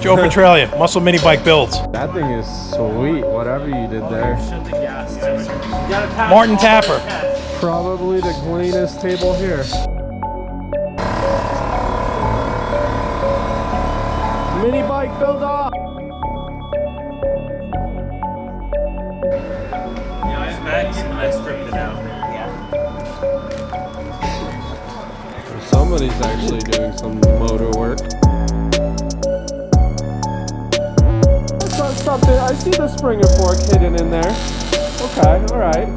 Joe Petralia, Muscle Minibike builds. That thing is sweet, whatever you did there. Martin Tapper. Probably the cleanest table here. Mini bike build up. I stripped it out. Somebody's actually doing some motor work. That's something. I see the spring and fork hidden in there. Okay, all right.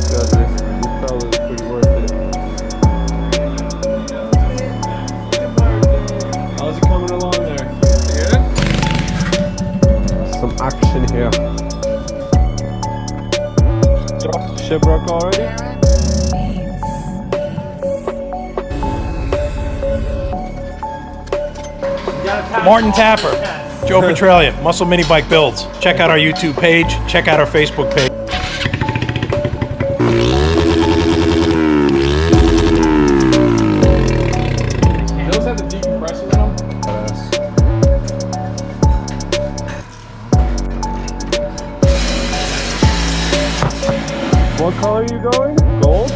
Good. This fellow is pretty worth it. How's it coming along there? Good. Some action here. Shipwreck already? Martin Tapper. Joe Petralia, Muscle Minibike builds. Check out our YouTube page. Check out our Facebook page. Those have the decompressor in them? What color are you going? Gold?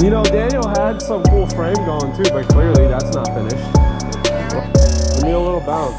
You know, Daniel had some cool frame going too, but clearly that's not finished. Give me a little bounce.